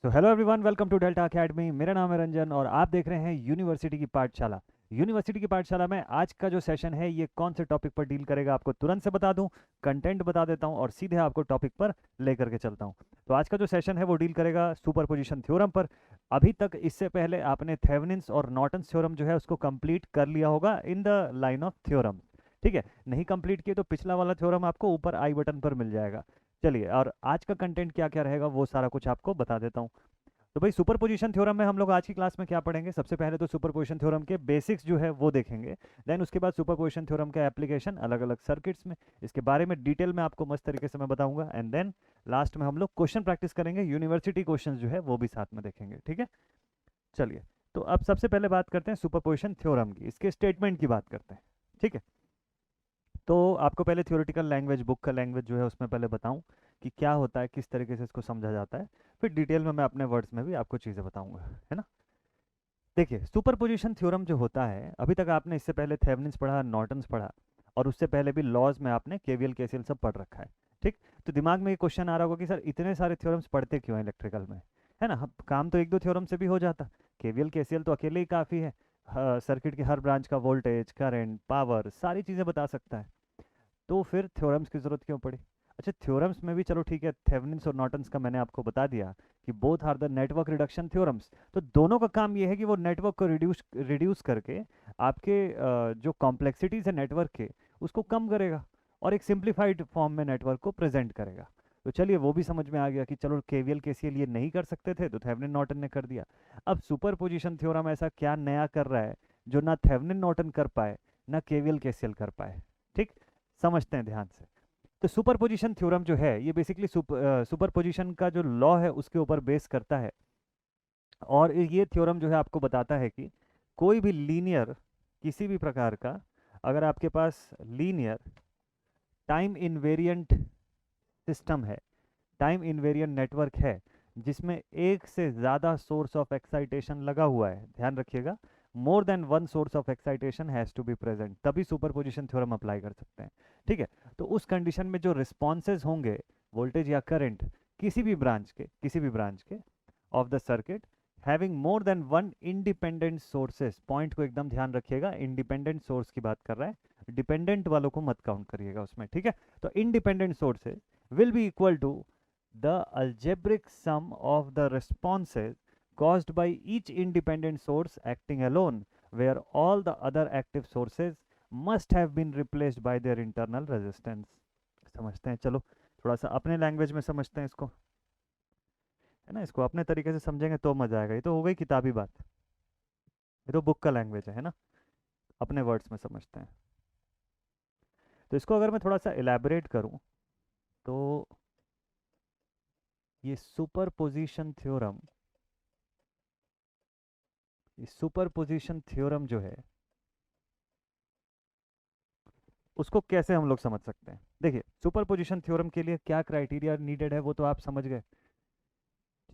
तो hello everyone, welcome to Delta Academy. मेरा नाम है रंजन और आप देख रहे हैं यूनिवर्सिटी की पाठशाला। यूनिवर्सिटी की पाठशाला में आज का जो सेशन है ये कौन से टॉपिक पर डील करेगा आपको तुरंत से बता दूं, कंटेंट बता देता हूं और सीधे आपको टॉपिक पर लेकर के चलता हूं। तो आज का जो सेशन है वो डील करेगा सुपरपोजिशन थ्योरम पर। अभी तक इससे पहले आपने थेवेनिन्स और नॉर्टन्स थ्योरम जो है उसको कंप्लीट कर लिया होगा in the line of theorem. ठीक है, नहीं कंप्लीट किए तो पिछला वाला थ्योरम आपको ऊपर आई बटन पर मिल जाएगा। चलिए, और आज का कंटेंट क्या क्या रहेगा वो सारा कुछ आपको बता देता हूँ। तो भाई, सुपरपोजिशन थ्योरम में हम लोग आज की क्लास में क्या पढ़ेंगे? सबसे पहले तो सुपरपोजिशन थ्योरम के बेसिक्स जो है वो देखेंगे। देन उसके बाद सुपरपोजिशन थ्योरम का एप्लीकेशन अलग अलग सर्किट्स में, इसके बारे में डिटेल में आपको मस्त तरीके से मैं बताऊंगा। एंड देन लास्ट में हम लोग क्वेश्चन प्रैक्टिस करेंगे, यूनिवर्सिटी क्वेश्चन जो है वो भी साथ में देखेंगे। ठीक है, चलिए। तो अब सबसे पहले बात करते हैं सुपरपोजिशन थ्योरम की, इसके स्टेटमेंट की बात करते हैं। ठीक है, तो आपको पहले थ्योरेटिकल लैंग्वेज, बुक का लैंग्वेज जो है उसमें पहले बताऊं कि क्या होता है, किस तरीके से इसको समझा जाता है। फिर डिटेल में मैं अपने वर्ड्स में भी आपको चीज़ें बताऊंगा, है ना। देखिए, सुपरपोजिशन थ्योरम जो होता है, अभी तक आपने इससे पहले थेवेनिन्स पढ़ा, नॉर्टन्स पढ़ा, और उससे पहले भी लॉज में आपने केवीएल केसीएल सब पढ़ रखा है। ठीक, तो दिमाग में ये क्वेश्चन आ रहा होगा कि सर इतने सारे थ्योरम्स पढ़ते क्यों हैं इलेक्ट्रिकल में, है ना। काम तो एक दो थ्योरम से भी हो जाता, केवीएल केसीएल तो अकेले ही काफ़ी है। सर्किट के हर ब्रांच का वोल्टेज, करंट, पावर, सारी चीज़ें बता सकता है। तो फिर थ्योरम्स की ज़रूरत क्यों पड़ी? अच्छा, थ्योरम्स में भी चलो ठीक है, थेवेनिन्स और नॉर्टन्स का मैंने आपको बता दिया कि both are the network reduction theorems. तो दोनों का काम ये है कि वो नेटवर्क को रिड्यूस रिड्यूस करके आपके जो कॉम्प्लेक्सिटीज़ है नेटवर्क के, उसको कम करेगा और एक सिंप्लीफाइड फॉर्म में नेटवर्क को प्रेजेंट करेगा। तो चलिए, वो भी समझ में आ गया कि चलो केवीएल केसीएल ये नहीं कर सकते थे तो थेवेनिन नॉर्टन ने कर दिया। अब सुपरपोजिशन थ्योरम ऐसा क्या नया कर रहा है जो ना थेवेनिन नॉर्टन कर पाए, ना केवीएल केसीएल कर पाए? ठीक, समझते हैं ध्यान से। तो सुपरपोजिशन थ्योरम जो है ये बेसिकली सुपरपोजिशन का जो लॉ है उसके ऊपर बेस करता है। और ये थ्योरम जो है आपको बताता है कि कोई भी लीनियर, किसी भी प्रकार का, अगर आपके पास लीनियर टाइम इनवेरिएंट सिस्टम है, टाइम इनवेरिएंट नेटवर्क है, जिसमें एक से ज़्यादा सोर्स ऑफ एक्साइटेशन लगा हुआ है, ध्यान रखिएगा, more than one source of excitation has to be present, तभी सुपरपोजिशन थ्योरम अप्लाई कर सकते हैं। ठीक है, तो उस कंडीशन में जो रिस्पॉन्सेज होंगे, वोल्टेज या करंट, किसी भी ब्रांच के of the circuit having more than one independent sources, point को एकदम ध्यान रखिएगा, इंडिपेंडेंट सोर्स की बात कर रहा है, डिपेंडेंट वालों को मत काउंट करिएगा उसमें। ठीक है, तो independent sources will be equal to the algebraic sum of the responses caused by each independent source acting alone, where all the other active sources must have been replaced by their internal resistance। समझते हैं, चलो थोड़ा सा अपने language में समझते हैं इसको, है ना। इसको अपने तरीके से समझेंगे तो मजा आएगा। ये तो हो गई किताबी बात, ये तो बुक का लैंग्वेज है ना। अपने वर्ड्स में समझते हैं। तो इसको अगर मैं थोड़ा सा इलेबोरेट करूं तो ये सुपरपोजिशन थ्योरम जो है उसको कैसे हम लोग समझ सकते हैं? देखिए, सुपरपोजिशन थ्योरम के लिए क्या क्राइटेरिया नीडेड है वो तो आप समझ गए।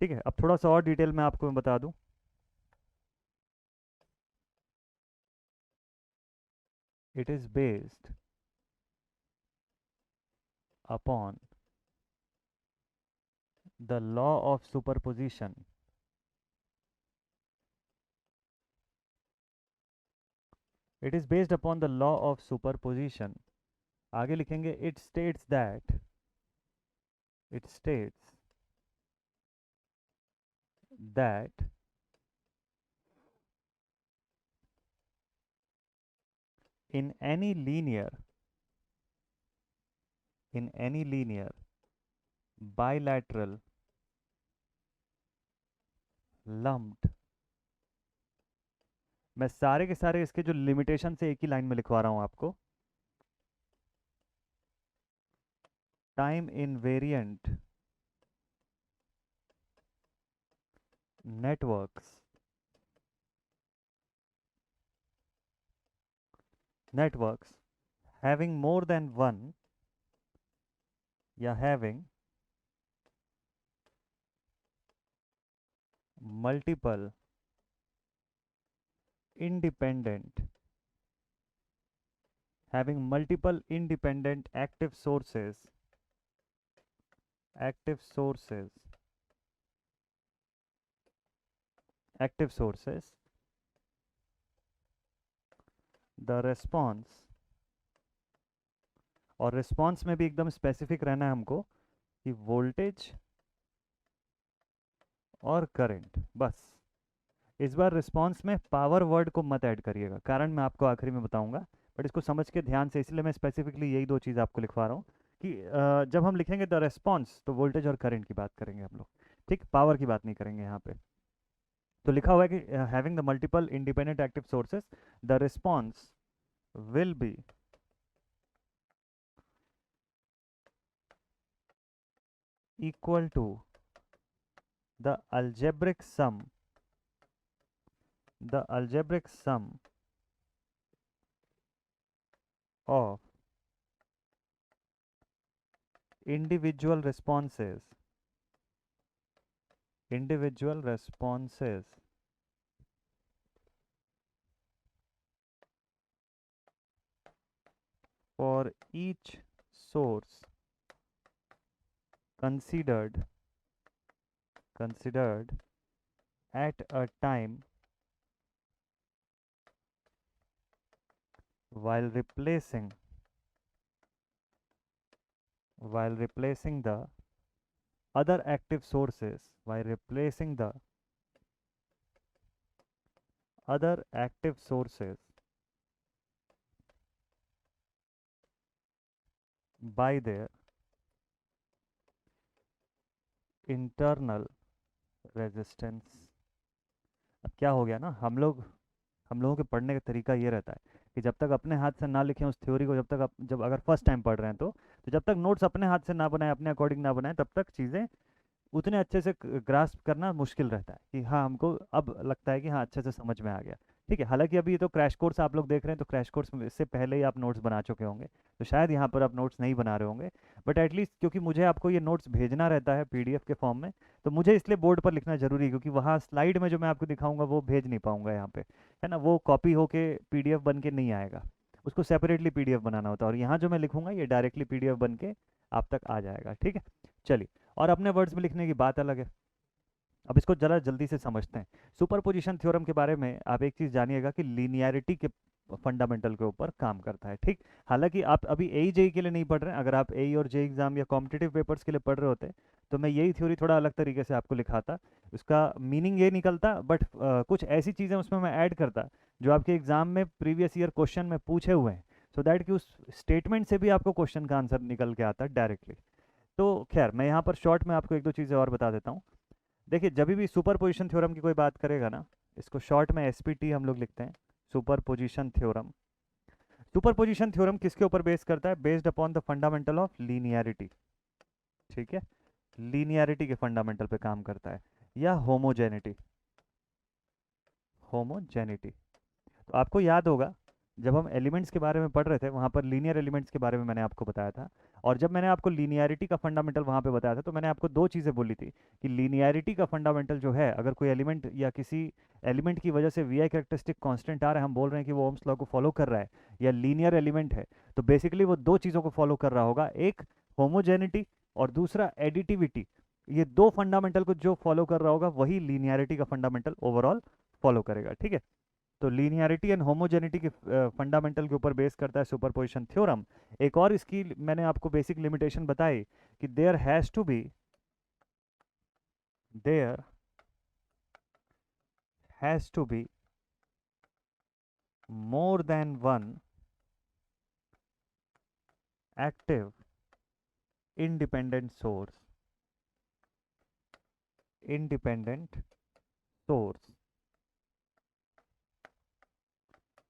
ठीक है, अब थोड़ा सा और डिटेल में आपको मैं बता दूं। It is based upon the law of superposition. It is based upon the law of superposition. आगे लिखेंगे, it states that in any linear bilateral lumped, मैं सारे के सारे इसके जो लिमिटेशन से एक ही लाइन में लिखवा रहा हूं आपको, time invariant networks networks having more than one या having multiple independent active sources, active sources, the response, और रिस्पॉन्स में भी एकदम स्पेसिफिक रहना है हमको कि वोल्टेज और करंट, बस। इस बार रिस्पॉन्स में पावर वर्ड को मत ऐड करिएगा, कारण मैं आपको आखिरी में बताऊंगा, बट इसको समझ के ध्यान से, इसलिए मैं स्पेसिफिकली यही दो चीज़ आपको लिखवा रहा हूँ कि जब हम लिखेंगे द रिस्पॉन्स तो वोल्टेज और करंट की बात करेंगे हम लोग, ठीक, पावर की बात नहीं करेंगे यहाँ पे। तो लिखा हुआ है कि having the multiple independent active sources the response will be equal to the algebraic sum of individual responses for each source considered at a time while replacing the other active sources by their internal resistance। अब क्या हो गया ना, हम लोगों के पढ़ने का तरीका ये रहता है कि जब तक अपने हाथ से ना लिखें उस थ्योरी को, जब अगर फर्स्ट टाइम पढ़ रहे हैं तो जब तक नोट्स अपने हाथ से ना बनाए, अपने अकॉर्डिंग ना बनाए, तब तक चीज़ें उतने अच्छे से ग्रास्प करना मुश्किल रहता है कि हाँ, हमको अब लगता है कि हाँ अच्छे से समझ में आ गया, ठीक है। हालांकि अभी ये तो क्रैश कोर्स आप लोग देख रहे हैं, तो क्रैश कोर्स से पहले ही आप नोट्स बना चुके होंगे, तो शायद यहाँ पर आप नोट्स नहीं बना रहे होंगे, बट एटलीस्ट क्योंकि मुझे आपको ये नोट्स भेजना रहता है पीडीएफ के फॉर्म में, तो मुझे इसलिए बोर्ड पर लिखना जरूरी है, क्योंकि वहाँ स्लाइड में जो मैं आपको दिखाऊंगा वो भेज नहीं पाऊंगा यहाँ पे, है ना, वो कॉपी होके पीडीएफ बन के नहीं आएगा, उसको सेपरेटली पीडीएफ बनाना होता है, और यहाँ जो मैं लिखूंगा ये डायरेक्टली पीडीएफ बन के आप तक आ जाएगा, ठीक है। चलिए, और अपने वर्ड्स में लिखने की बात अलग है। अब इसको जरा जल्दी से समझते हैं। सुपरपोजिशन थ्योरम के बारे में आप एक चीज़ जानिएगा कि लीनियरिटी के फंडामेंटल के ऊपर काम करता है, ठीक। हालांकि आप अभी ए जेई के लिए नहीं पढ़ रहे हैं, अगर आप ए और जे एग्जाम या कॉम्पिटिटिव पेपर्स के लिए पढ़ रहे होते तो मैं यही थ्योरी थोड़ा अलग तरीके से आपको लिखाता, उसका मीनिंग ये निकलता, बट कुछ ऐसी चीज़ें उसमें मैं ऐड करता जो आपके एग्जाम में प्रीवियस ईयर क्वेश्चन में पूछे हुए हैं, सो दैट कि उस स्टेटमेंट से भी आपको क्वेश्चन का आंसर निकल के आता डायरेक्टली। तो खैर, मैं यहाँ पर शॉर्ट में आपको एक दो चीज़ें और बता देता हूँ। देखिए, जब भी सुपरपोजिशन थ्योरम की कोई बात करेगा ना, इसको शॉर्ट में एसपीटी हम लोग लिखते हैं, सुपरपोजिशन थ्योरम। सुपरपोजिशन थ्योरम किसके ऊपर बेस करता है? Based upon the fundamental of linearity, ठीक है, लीनियरिटी के फंडामेंटल पे काम करता है, या होमोजेनिटी। तो आपको याद होगा जब हम एलिमेंट्स के बारे में पढ़ रहे थे, वहाँ पर लीनियर एलिमेंट्स के बारे में मैंने आपको बताया था, और जब मैंने आपको लीनियरिटी का फंडामेंटल वहाँ पे बताया था, तो मैंने आपको दो चीज़ें बोली थी कि लीनियरिटी का फंडामेंटल जो है, अगर कोई एलिमेंट या किसी एलिमेंट की वजह से वी आई कैरेक्टरिस्टिक कॉन्स्टेंट आ रहा है, हम बोल रहे हैं कि वो ओम्स लॉ को फॉलो कर रहा है या लीनियर एलिमेंट है, तो बेसिकली वो दो चीज़ों को फॉलो कर रहा होगा, एक होमोजेनिटी और दूसरा एडिटिविटी। ये दो फंडामेंटल को जो फॉलो कर रहा होगा वही लीनियरिटी का फंडामेंटल ओवरऑल फॉलो करेगा, ठीक है। तो लीनियरिटी एंड होमोजेनिटी के फंडामेंटल के ऊपर बेस करता है सुपरपोजिशन थ्योरम। एक और इसकी मैंने आपको बेसिक लिमिटेशन बताई कि there has to be more than one active independent source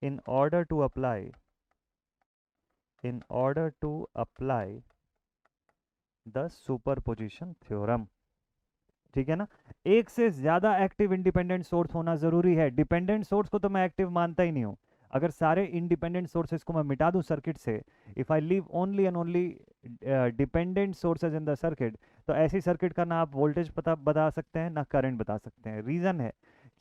in order to apply the superposition theorem, ठीक है ना। एक से ज्यादा एक्टिव इंडिपेंडेंट सोर्स होना जरूरी है, डिपेंडेंट सोर्स को तो मैं एक्टिव मानता ही नहीं हूं। अगर सारे इंडिपेंडेंट सोर्सेज को मैं मिटा दूं सर्किट से, if I leave only and only dependent sources in the circuit, तो ऐसी सर्किट का ना आप वोल्टेज पता बता सकते हैं ना करंट बता सकते हैं। रीजन है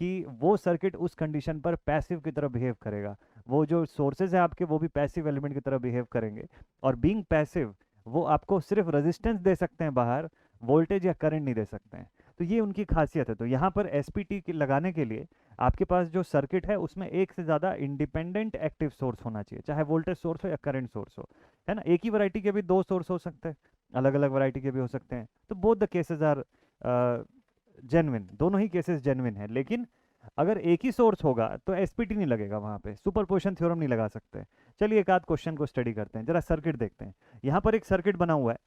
कि वो सर्किट उस कंडीशन पर पैसिव की तरह बिहेव करेगा, वो जो सोर्सेज है आपके वो भी पैसिव एलिमेंट की तरह बिहेव करेंगे, और बीइंग पैसिव वो आपको सिर्फ रेजिस्टेंस दे सकते हैं बाहर, वोल्टेज या करंट नहीं दे सकते हैं। तो ये उनकी खासियत है। तो यहाँ पर एसपीटी लगाने के लिए आपके पास जो सर्किट है उसमें एक से ज़्यादा इंडिपेंडेंट एक्टिव सोर्स होना चाहिए, चाहे वोल्टेज सोर्स हो या करंट सोर्स हो, है ना। एक ही वैरायटी के भी दो सोर्स हो सकते हैं, अलग अलग वैरायटी के भी हो सकते हैं। तो both the cases are genuine, दोनों ही केसेस जेन्युइन है। लेकिन अगर एक ही सोर्स होगा तो एसपीटी नहीं लगेगा, वहाँ पे सुपरपोजिशन थ्योरम नहीं लगा सकते। चलिए एक आध क्वेश्चन को स्टडी करते हैं, जरा सर्किट देखते हैं। यहाँ पर एक सर्किट बना हुआ है,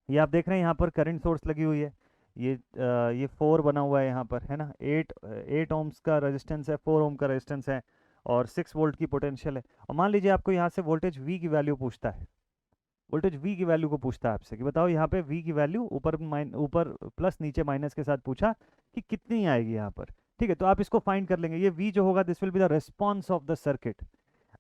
ये आप देख रहे हैं, यहाँ पर करंट सोर्स लगी हुई है, ये 4 बना हुआ है यहाँ पर, है ना। 8 ओम्स का रेजिस्टेंस है, 4 ओम का रेजिस्टेंस है, और 6 वोल्ट की पोटेंशियल है। और मान लीजिए आपको यहाँ से वोल्टेज वी की वैल्यू पूछता है, वोल्टेज वी की वैल्यू को पूछता है आपसे कि बताओ यहाँ पे वी की वैल्यू ऊपर प्लस नीचे माइनस के साथ पूछा कि कितनी आएगी यहाँ पर। ठीक है, तो आप इसको फाइंड कर लेंगे। ये वी जो होगा this will be the response of the circuit.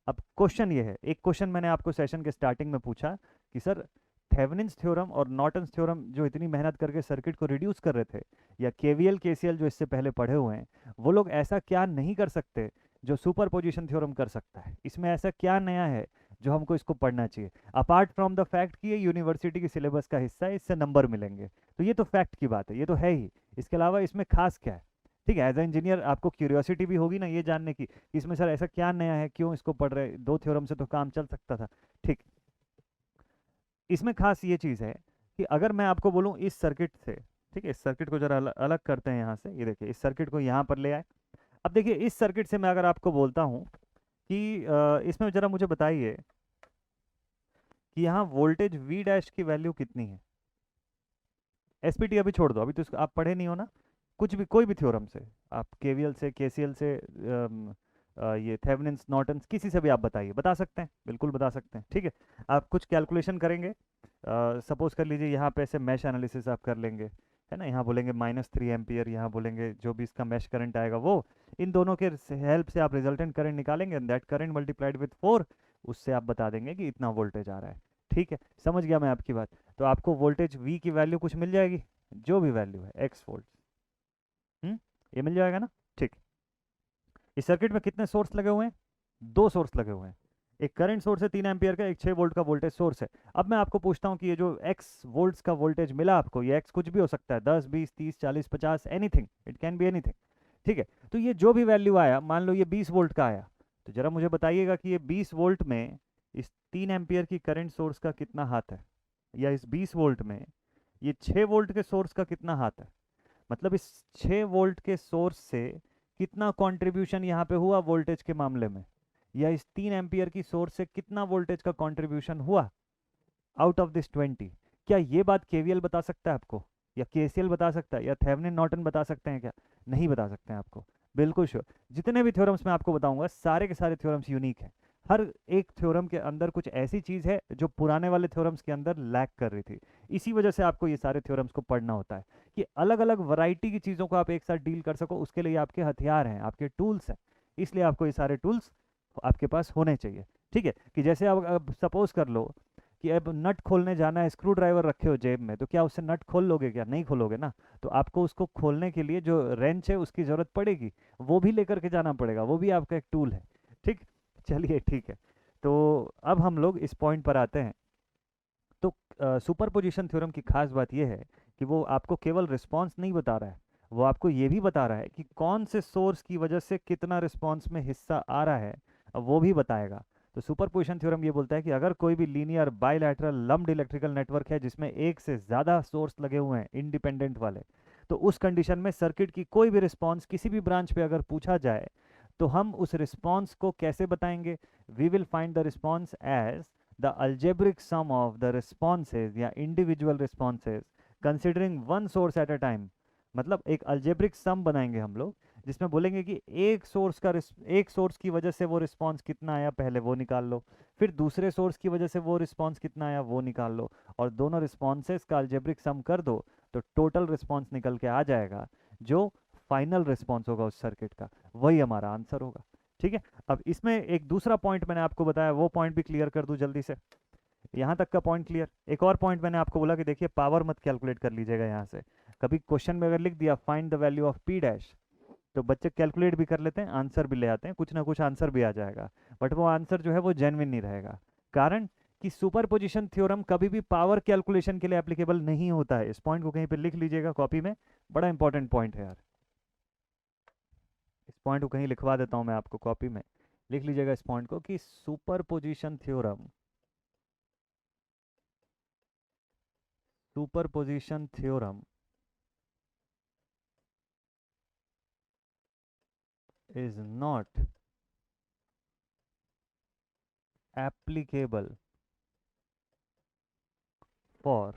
अब क्वेश्चन ये है, एक क्वेश्चन मैंने आपको सेशन के स्टार्टिंग में पूछा कि सर थेवेनिन्स थ्योरम और नॉर्टन्स थ्योरम जो इतनी मेहनत करके सर्किट को रिड्यूस कर रहे थे, या केवीएल केसीएल जो इससे पहले पढ़े हुए हैं, वो लोग ऐसा क्या नहीं कर सकते जो सुपरपोजिशन थ्योरम कर सकता है? इसमें ऐसा क्या नया है जो हमको इसको पढ़ना चाहिए, अपार्ट फ्रॉम द फैक्ट कि ये यूनिवर्सिटी के सिलेबस का हिस्सा है, इससे नंबर मिलेंगे। तो ये तो फैक्ट की बात है, ये तो है ही। इसके अलावा इसमें खास क्या है? ठीक है, एज ए इंजीनियर आपको क्यूरियोसिटी भी होगी ना ये जानने की कि इसमें सर ऐसा क्या नया है, क्यों इसको पढ़ रहे, दो थ्योरम से तो काम चल सकता था। ठीक, इसमें खास ये चीज़ है कि अगर मैं आपको बोलूँ इस सर्किट से, ठीक है, इस सर्किट को जरा अलग करते हैं यहाँ से, ये देखिए इस सर्किट को यहाँ पर ले आए। अब देखिए इस सर्किट से मैं अगर आपको बोलता हूँ कि इसमें जरा मुझे बताइए कि यहाँ वोल्टेज वी डैश की वैल्यू कितनी है। एसपीटी अभी छोड़ दो, अभी तो आप पढ़े नहीं हो ना, कुछ भी कोई भी थ्योरम से, आप केवीएल से, केसीएल से, ये थेवेनिन्स नॉर्टन्स किसी से भी आप बताइए, बता सकते हैं, बिल्कुल बता सकते हैं। ठीक है, आप कुछ कैलकुलेशन करेंगे, सपोज कर लीजिए यहाँ पे ऐसे मैश एनालिसिस आप कर लेंगे, है ना। यहाँ बोलेंगे -3 एम्पियर, यहाँ बोलेंगे जो भी इसका मैश करंट आएगा वो, इन दोनों के हेल्प से आप रिजल्टेंट करंट निकालेंगे, दैट करंट मल्टीप्लाइड विथ 4, उससे आप बता देंगे कि इतना वोल्टेज आ रहा है। ठीक है, समझ गया मैं आपकी बात। तो आपको वोल्टेज वी की वैल्यू कुछ मिल जाएगी, जो भी वैल्यू है एक्स वोल्ट, ये मिल जाएगा ना। ठीक, इस सर्किट में कितने सोर्स लगे हुए हैं? 2 सोर्स लगे हुए हैं, एक करंट सोर्स है 3 एम्पियर का, एक 6 वोल्ट का वोल्टेज सोर्स है। अब मैं आपको पूछता हूँ कि ये जो x वोल्ट्स का वोल्टेज मिला आपको, ये x कुछ भी हो सकता है, 10 20 30 40 50, anything, it can be anything. ठीक है, तो ये जो भी वैल्यू आया, मान लो ये 20 वोल्ट का आया, तो जरा मुझे बताइएगा कि ये 20 वोल्ट में इस 3 एम्पियर की करंट सोर्स का कितना हाथ है, या इस 20 वोल्ट में ये 6 वोल्ट के सोर्स का कितना हाथ है। मतलब इस 6 वोल्ट के सोर्स से कितना कंट्रीब्यूशन यहाँ पे हुआ वोल्टेज के मामले में, या इस 3 एम्पियर की सोर्स से कितना वोल्टेज का कंट्रीब्यूशन हुआ आउट ऑफ दिस 20। क्या ये बात केवीएल बता सकता है आपको, या केसीएल बता सकता है, या थेवेनिन नॉर्टन बता सकते हैं? क्या नहीं बता सकते हैं आपको, बिल्कुल श्योर। जितने भी थ्योरम्स मैं आपको बताऊंगा सारे के सारे थ्योरम्स यूनिक हैं, हर एक थ्योरम के अंदर कुछ ऐसी चीज़ है जो पुराने वाले थ्योरम्स के अंदर लैक कर रही थी। इसी वजह से आपको ये सारे थ्योरम्स को पढ़ना होता है कि अलग अलग वैरायटी की चीज़ों को आप एक साथ डील कर सको, उसके लिए आपके हथियार हैं, आपके टूल्स हैं, इसलिए आपको ये सारे टूल्स आपके पास होने चाहिए। ठीक है, कि जैसे अब सपोज कर लो कि अब नट खोलने जाना है, स्क्रू ड्राइवर रखे हो जेब में, तो क्या उससे नट खोल लोगे? क्या नहीं खोलोगे ना। तो आपको उसको खोलने के लिए जो रेंच है उसकी ज़रूरत पड़ेगी, वो भी लेकर के जाना पड़ेगा, वो भी आपका एक टूल है। ठीक, चलिए ठीक है। तो अब हम लोग इस पॉइंट पर आते हैं। तो सुपरपोजिशन थ्योरम की खास बात यह है कि वो आपको केवल रिस्पॉन्स नहीं बता रहा है, वो आपको ये भी बता रहा है कि कौन से सोर्स की वजह से कितना रिस्पॉन्स में हिस्सा आ रहा है, वो भी बताएगा। तो सुपरपोजिशन थ्योरम ये बोलता है कि अगर कोई भी linear bilateral lumped electrical network है जिसमें एक से ज़्यादा सोर्स लगे हुए हैं इंडिपेंडेंट वाले, तो उस कंडीशन में सर्किट की कोई भी रिस्पॉन्स किसी भी ब्रांच पे अगर पूछा जाए तो हम उस रिस्पॉन्स को कैसे बताएंगे? We will find the response as the algebraic sum of the responses या individual responses considering one source at a time। मतलब एक algebraic sum बनाएंगे हम लोग, जिसमें बोलेंगे कि एक सोर्स की वजह से वो रिस्पॉन्स कितना आया पहले वो निकाल लो, फिर दूसरे सोर्स की वजह से वो रिस्पॉन्स कितना आया वो निकाल लो, और दोनों रिस्पॉन्सेस का algebraic sum कर दो तो टोटल रिस्पॉन्स निकल के आ जाएगा, जो फाइनल रिस्पॉन्स होगा उस सर्किट का, वही हमारा आंसर होगा। ठीक है, अब इसमें एक दूसरा पॉइंट मैंने आपको बताया, वो पॉइंट भी क्लियर कर दूं जल्दी से। यहाँ तक का पॉइंट क्लियर। एक और पॉइंट मैंने आपको बोला कि देखिए पावर मत कैलकुलेट कर लीजिएगा यहाँ से, कभी क्वेश्चन में अगर लिख दिया find the value of P dash, तो बच्चे कैलकुलेट भी कर लेते हैं, आंसर भी ले आते हैं, कुछ ना कुछ आंसर भी आ जाएगा, बट वो आंसर जो है वो जेन्युइन नहीं रहेगा। कारण कि सुपरपोजिशन थ्योरम कभी भी पावर कैलकुलेशन के लिए एप्लीकेबल नहीं होता है। इस पॉइंट को कहीं पे लिख लीजिएगा कॉपी में, बड़ा इंपॉर्टेंट पॉइंट है यार। इस पॉइंट को कहीं लिखवा देता हूं मैं आपको, कॉपी में लिख लीजिएगा इस पॉइंट को कि superposition theorem, superposition theorem is not applicable for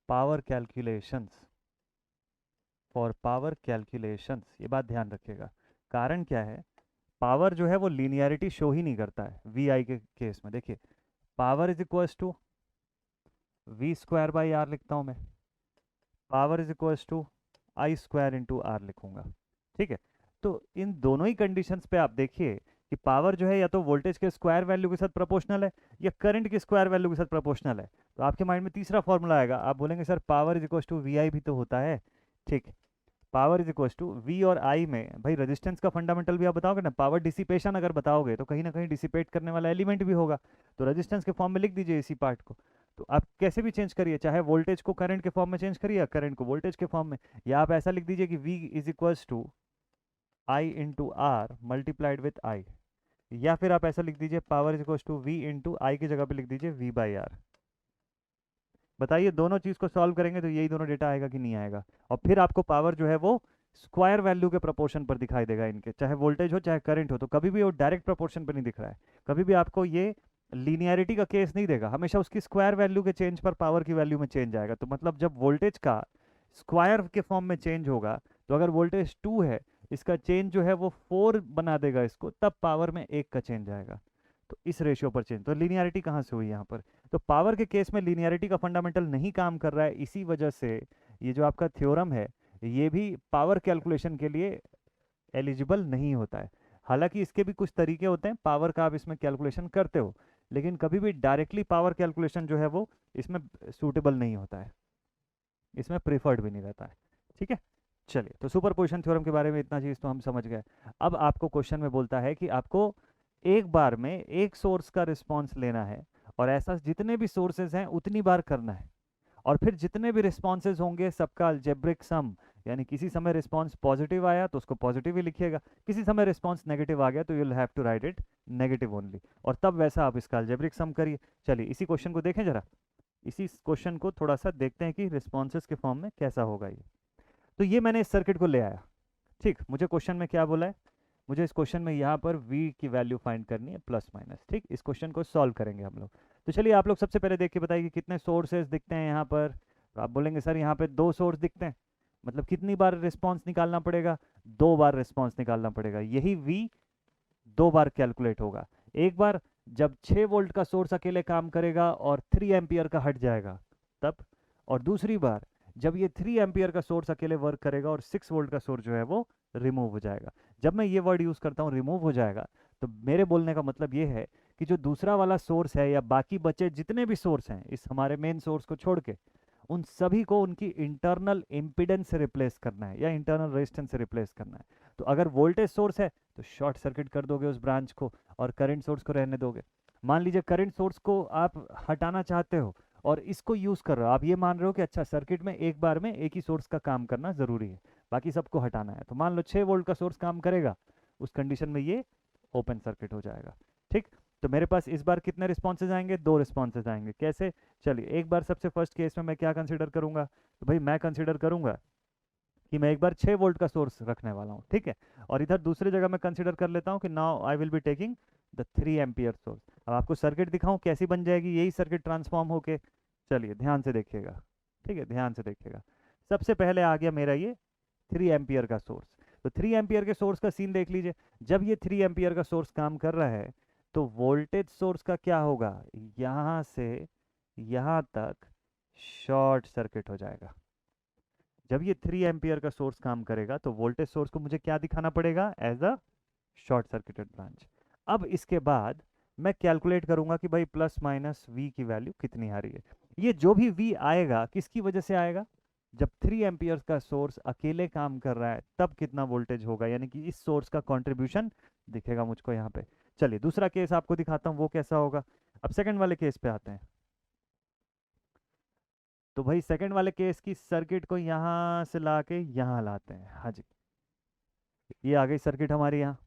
power calculations, for power calculations. ये बात ध्यान रखिएगा। कारण क्या है, पावर जो है वो लीनियरिटी शो ही नहीं करता है वी आई के केस में। देखिए power is equals to V square by R लिखता हूं मैं, power is equals to I square into R लिखूंगा। ठीक है, तो इन दोनों ही कंडीशंस पे आप देखिए कि पावर जो है या तो वोल्टेज के स्क्वायर वैल्यू के साथ प्रोपोर्शनल है या करंट के स्क्वायर वैल्यू के साथ प्रोपोर्शनल है। तो आपके माइंड में तीसरा फॉर्मूला आएगा, आप बोलेंगे sir power is equals to V I भी तो होता है। ठीक, power is equals to V और आई में भाई रेजिस्टेंस का फंडामेंटल भी आप बताओगे ना, पावर डिसिपेशन अगर बताओगे तो कहीं ना कहीं डिसिपेट करने वाला एलिमेंट भी होगा, तो रेजिस्टेंस के फॉर्म में लिख दीजिए इसी पार्ट को। तो आप कैसे भी चेंज करिए, चाहे वोल्टेज को करंट के फॉर्म में चेंज करिए या करंट को वोल्टेज के फॉर्म में, या आप ऐसा लिख दीजिए कि V is equals to I into R multiplied with I, या फिर आप ऐसा लिख दीजिए power is equals to V into I की जगह पे लिख दीजिए V बाई आर। बताइए दोनों चीज को सॉल्व करेंगे तो यही दोनों डेटा आएगा कि नहीं आएगा, और फिर आपको पावर जो है वो स्क्वायर वैल्यू के प्रोपोर्शन पर दिखाई देगा इनके, चाहे वोल्टेज हो चाहे करंट हो। तो कभी भी वो डायरेक्ट प्रोपोर्शन पर नहीं दिख रहा है, कभी भी आपको ये लीनियरिटी का केस नहीं देगा, हमेशा उसकी स्क्वायर वैल्यू के चेंज पर पावर की वैल्यू में चेंज आएगा। तो मतलब जब वोल्टेज का स्क्वायर के फॉर्म में चेंज होगा, तो अगर वोल्टेज 2 है, इसका चेंज जो है वो 4 बना देगा इसको, तब पावर में 1 का चेंज आएगा। तो इस रेशियो पर चेंज, तो लीनियरिटी कहाँ से हुई यहाँ पर? तो पावर के केस में लीनियरिटी का फंडामेंटल नहीं काम कर रहा है, इसी वजह से ये जो आपका थ्योरम है ये भी पावर कैलकुलेशन के लिए एलिजिबल नहीं होता है। हालांकि इसके भी कुछ तरीके होते हैं, पावर का आप इसमें कैलकुलेशन करते हो, लेकिन कभी भी डायरेक्टली पावर कैलकुलेशन जो है वो इसमें सूटेबल नहीं होता है, इसमें प्रेफर्ड भी नहीं रहता है। ठीक है, चलिए तो सुपरपोजिशन थ्योरम के बारे में इतना चीज़ तो हम समझ गए। अब आपको क्वेश्चन में बोलता है कि आपको एक बार में एक सोर्स का रिस्पॉन्स लेना है, और ऐसा जितने भी सोर्सेज हैं उतनी बार करना है, और फिर जितने भी रिस्पॉन्सेज होंगे सबका अलजेब्रिक सम, यानी किसी समय रिस्पॉन्स पॉजिटिव आया तो उसको पॉजिटिव ही लिखिएगा, किसी समय रिस्पॉन्स नेगेटिव आ गया तो you will have to write it negative only, और तब वैसा आप इसका अलजेब्रिक सम करिए। चलिए इसी क्वेश्चन को देखें जरा, इसी क्वेश्चन को थोड़ा सा देखते हैं कि रिस्पॉन्सेज के फॉर्म में कैसा होगा ये। तो ये मैंने इस सर्किट को ले आया। ठीक, मुझे क्वेश्चन में क्या बोला है, मुझे इस क्वेश्चन में यहाँ पर V की वैल्यू फाइंड करनी है प्लस माइनस। ठीक, इस क्वेश्चन को सॉल्व करेंगे हम लोग। तो चलिए आप लोग सबसे पहले देख के बताइए कि कितने सोर्सेज दिखते हैं यहाँ पर। तो आप बोलेंगे सर यहाँ पे 2 सोर्स दिखते हैं, मतलब कितनी बार रिस्पॉन्स निकालना पड़ेगा, 2 बार रिस्पॉन्स निकालना पड़ेगा। यही V 2 बार कैलकुलेट होगा, एक बार जब 6 वोल्ट का सोर्स अकेले काम करेगा और 3 एम्पियर का हट जाएगा तब, और दूसरी बार जब ये 3 एम्पियर का सोर्स अकेले वर्क करेगा और 6 वोल्ट का सोर्स जो है वो रिमूव हो जाएगा। जब मैं ये वर्ड यूज़ करता हूँ रिमूव हो जाएगा, तो मेरे बोलने का मतलब ये है कि जो दूसरा वाला सोर्स है या बाकी बचे जितने भी सोर्स हैं इस हमारे मेन सोर्स को छोड़ के, उन सभी को उनकी इंटरनल इम्पिडेंस से रिप्लेस करना है या इंटरनल रेजिस्टेंस से रिप्लेस करना है। तो अगर वोल्टेज सोर्स है तो शॉर्ट सर्किट कर दोगे उस ब्रांच को और करंट सोर्स को रहने दोगे। मान लीजिए करंट सोर्स को आप हटाना चाहते हो और इसको यूज़ कर रहे हो, आप ये मान रहे हो कि अच्छा सर्किट में एक बार में एक ही सोर्स का काम करना ज़रूरी है, बाकी सबको हटाना है। तो मान लो 6 वोल्ट का सोर्स काम करेगा, उस कंडीशन में ये ओपन सर्किट हो जाएगा। ठीक, तो मेरे पास इस बार कितने रिस्पॉन्सेज आएंगे, 2 रिस्पॉन्सेज आएंगे। कैसे? चलिए एक बार सबसे फर्स्ट केस में मैं क्या कंसिडर करूंगा, तो भाई मैं कंसिडर करूंगा कि मैं एक बार 6 वोल्ट का सोर्स रखने वाला हूँ। ठीक है, और इधर दूसरी जगह मैं कंसिडर कर लेता हूँ कि now I will be taking the 3 ampere source. अब आपको सर्किट दिखाऊं कैसी बन जाएगी, यही सर्किट ट्रांसफॉर्म होके, चलिए ध्यान से देखिएगा। ठीक है, ध्यान से देखिएगा। सबसे पहले आ गया मेरा ये 3 एम्पियर का सोर्स। तो 3 एम्पियर के सोर्स का सीन देख लीजिए, जब ये 3 एम्पियर का सोर्स काम कर रहा है तो वोल्टेज सोर्स का क्या होगा, यहाँ से यहाँ तक शॉर्ट सर्किट हो जाएगा। जब ये 3 एम्पियर का सोर्स काम करेगा तो वोल्टेज सोर्स को मुझे क्या दिखाना पड़ेगा, as a short circuited branch. अब इसके बाद मैं कैलकुलेट करूंगा कि भाई प्लस माइनस V की वैल्यू कितनी आ रही है। ये जो भी V आएगा किसकी वजह से आएगा, जब 3 एम्पियर्स का सोर्स अकेले काम कर रहा है तब कितना वोल्टेज होगा, यानी कि इस सोर्स का कंट्रीब्यूशन दिखेगा मुझको यहाँ पे। चलिए दूसरा केस आपको दिखाता हूँ वो कैसा होगा। अब सेकंड वाले केस पे आते हैं। तो भाई सेकंड वाले केस की सर्किट को यहाँ से ला के यहाँ लाते हैं। हाँ जी, ये आ गई सर्किट हमारी यहाँ।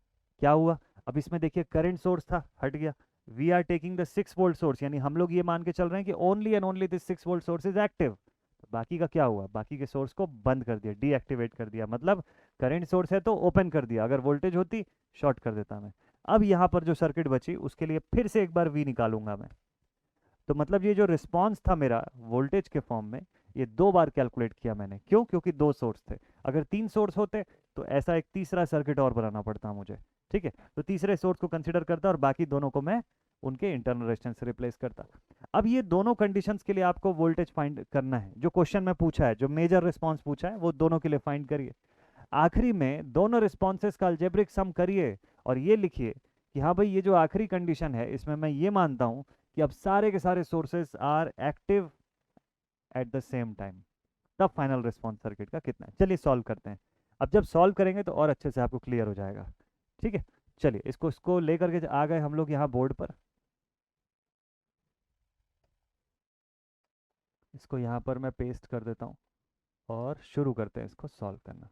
क्या हुआ, अब इसमें देखिए करंट सोर्स था, हट गया। We are taking the 6 volt source, यानी हम लोग ये मान के चल रहे हैं कि only and only this 6 volt source is active. बाकी का क्या हुआ, बाकी के सोर्स को बंद कर दिया, डीएक्टिवेट कर दिया। मतलब करंट सोर्स है तो ओपन कर दिया, अगर वोल्टेज होती शॉर्ट कर देता मैं। अब यहाँ पर जो सर्किट बची उसके लिए फिर से एक बार वी निकालूंगा मैं। तो मतलब ये जो रिस्पॉन्स था मेरा वोल्टेज के फॉर्म में, ये 2 बार कैलकुलेट किया मैंने। क्यों, क्योंकि 2 सोर्स थे। अगर 3 सोर्स होते तो ऐसा एक तीसरा सर्किट और बनाना पड़ता मुझे। ठीक है, तो तीसरे सोर्स को कंसिडर करता और बाकी दोनों को मैं उनके इंटरनल रेजिस्टेंस से रिप्लेस करता। अब ये दोनों कंडीशंस के लिए आपको वोल्टेज फाइंड करना है। जो क्वेश्चन में पूछा है, जो मेजर रिस्पॉन्स पूछा है, वो दोनों के लिए फाइंड करिए। आखिरी में दोनों रिस्पॉन्सेस का अलजेब्रिक सम करिए और ये लिखिए कि हाँ भाई, ये जो आखिरी कंडीशन है इसमें मैं ये मानता हूँ कि अब सारे के सारे sources are active at the same time. तब फाइनल रिस्पॉन्स सर्किट का कितना है। चलिए सॉल्व करते हैं। अब जब सॉल्व करेंगे तो और अच्छे से आपको क्लियर हो जाएगा। ठीक है, चलिए इसको लेकर के आ गए हम लोग यहाँ बोर्ड पर। इसको यहाँ पर मैं पेस्ट कर देता हूँ और शुरू करते हैं इसको सॉल्व करना।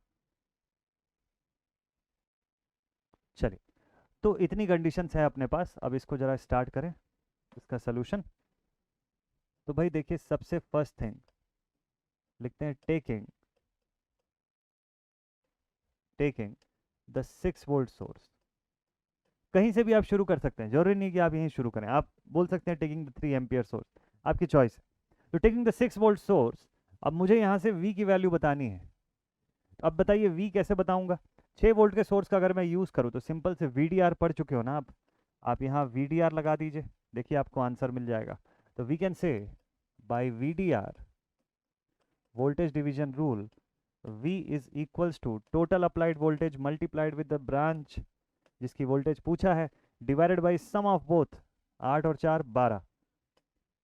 चलिए, तो इतनी कंडीशंस है अपने पास। अब इसको जरा स्टार्ट करें इसका सोल्यूशन। तो भाई देखिए, सबसे फर्स्ट थिंग लिखते हैं टेकिंग द 6 वोल्ट सोर्स। कहीं से भी आप शुरू कर सकते हैं, जरूरी नहीं कि आप यहीं शुरू करें। आप बोल सकते हैं टेकिंग द 3 एम्पियर सोर्स, आपकी चॉइस है। तो टेकिंग द 6 वोल्ट सोर्स, अब मुझे यहाँ से V की वैल्यू बतानी है। अब बताइए V कैसे बताऊंगा। 6 वोल्ट के सोर्स का अगर मैं यूज़ करूँ तो सिंपल से VDR पढ़ चुके हो ना आप यहाँ VDR लगा दीजिए, देखिए आपको आंसर मिल जाएगा। तो we can say by VDR, voltage division rule, V is equals to total applied voltage multiplied with the branch जिसकी वोल्टेज पूछा है, divided by sum of both. 8 और 4 12,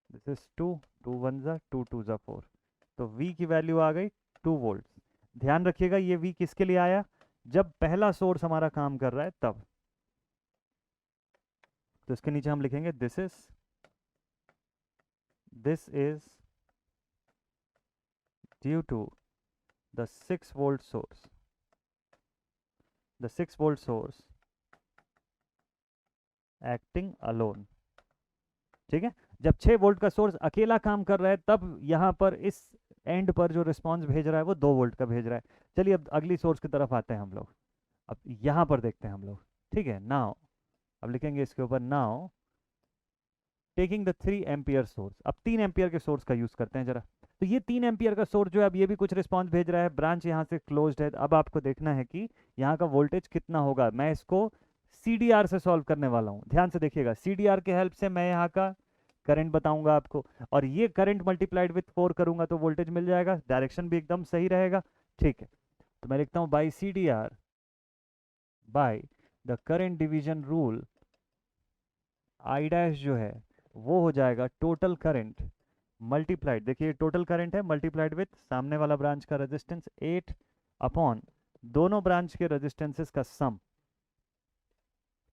दिस इज 2, 2 1 जा 2 2 जा 4। तो V की वैल्यू आ गई 2 वोल्ट। ध्यान रखिएगा ये V किसके लिए आया, जब पहला सोर्स हमारा काम कर रहा है तब। तो इसके नीचे हम लिखेंगे this is due to the 6 volt source, the 6 volt source acting alone. ठीक है, जब 6 वोल्ट का सोर्स अकेला काम कर रहा है तब यहाँ पर इस एंड पर जो रिस्पांस भेज रहा है वो 2 वोल्ट का भेज रहा है। चलिए अब अगली सोर्स की तरफ आते हैं हम लोग। अब यहाँ पर देखते हैं हम लोग। ठीक है, नाउ अब लिखेंगे इसके ऊपर, now taking the 3 ampere source. अब 3 एम्पियर के सोर्स का यूज करते हैं जरा। तो ये 3 एम्पियर का सोर्स जो है, अब ये भी कुछ रिस्पांस भेज रहा है, ब्रांच यहाँ से क्लोज्ड है। अब आपको देखना है कि यहाँ का वोल्टेज कितना होगा। मैं इसको CDR से सॉल्व करने वाला हूँ। ध्यान से देखिएगा, CDR के हेल्प से मैं यहाँ का करंट बताऊंगा आपको, और ये करंट मल्टीप्लाइड विथ 4 करूंगा तो वोल्टेज मिल जाएगा, डायरेक्शन भी एकदम सही रहेगा। ठीक है, तो मैं लिखता हूँ by CDR by the current division rule, I dash जो है वो हो जाएगा टोटल करंट मल्टीप्लाइड, देखिए टोटल करंट है, मल्टीप्लाइड विथ सामने वाला ब्रांच का रेजिस्टेंस 8 अपॉन दोनों ब्रांच के रेजिस्टेंसेस का सम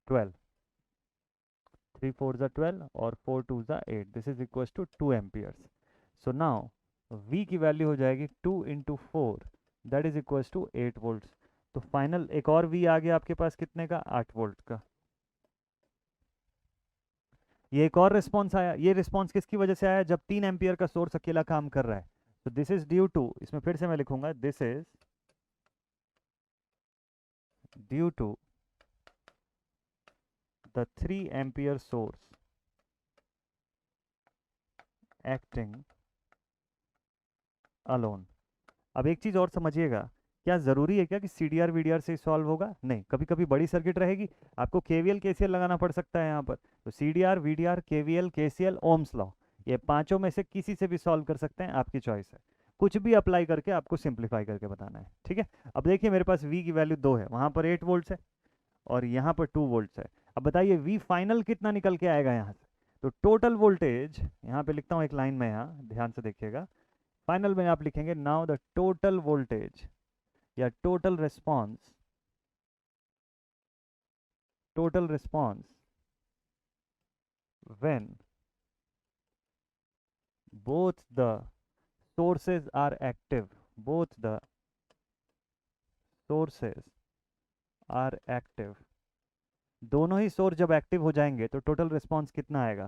12। 3 4 जा 12 और 4 2 जा 8, this is equal to 2 amperes. So now V की वैल्यू हो जाएगी 2 into 4, that is equal to 8 volt. तो फाइनल एक और V आ गया आपके पास, कितने का, 8 वोल्ट का। ये एक और रिस्पॉन्स आया। ये रिस्पॉन्स किसकी वजह से आया, जब 3 एम्पियर का सोर्स अकेला काम कर रहा है। तो दिस इज ड्यू टू, इसमें फिर से मैं लिखूंगा, this is due to the 3 ampere source acting alone. अब एक चीज और समझिएगा, क्या जरूरी है क्या कि CDR VDR से सॉल्व होगा, नहीं। कभी कभी बड़ी सर्किट रहेगी, आपको KVL KCL लगाना पड़ सकता है यहाँ पर। तो CDR VDR KVL KCL Ohm's law, ये पांचों में से किसी से भी सॉल्व कर सकते हैं, आपकी चॉइस है। कुछ भी अप्लाई करके आपको सिंप्लीफाई करके बताना है। ठीक है, अब देखिए मेरे पास V की वैल्यू 2 है, वहां पर 8 वोल्ट है और यहाँ पर 2 वोल्ट है। अब बताइए V फाइनल कितना निकल के आएगा यहाँ से। तो टोटल वोल्टेज यहाँ पे लिखता हूँ एक लाइन में, यहाँ ध्यान से देखिएगा, फाइनल में आप लिखेंगे नाउ द टोटल वोल्टेज या total response when both the sources are active, both the sources are active, दोनों ही सोर्स जब एक्टिव हो जाएंगे तो टोटल रिस्पॉन्स कितना आएगा?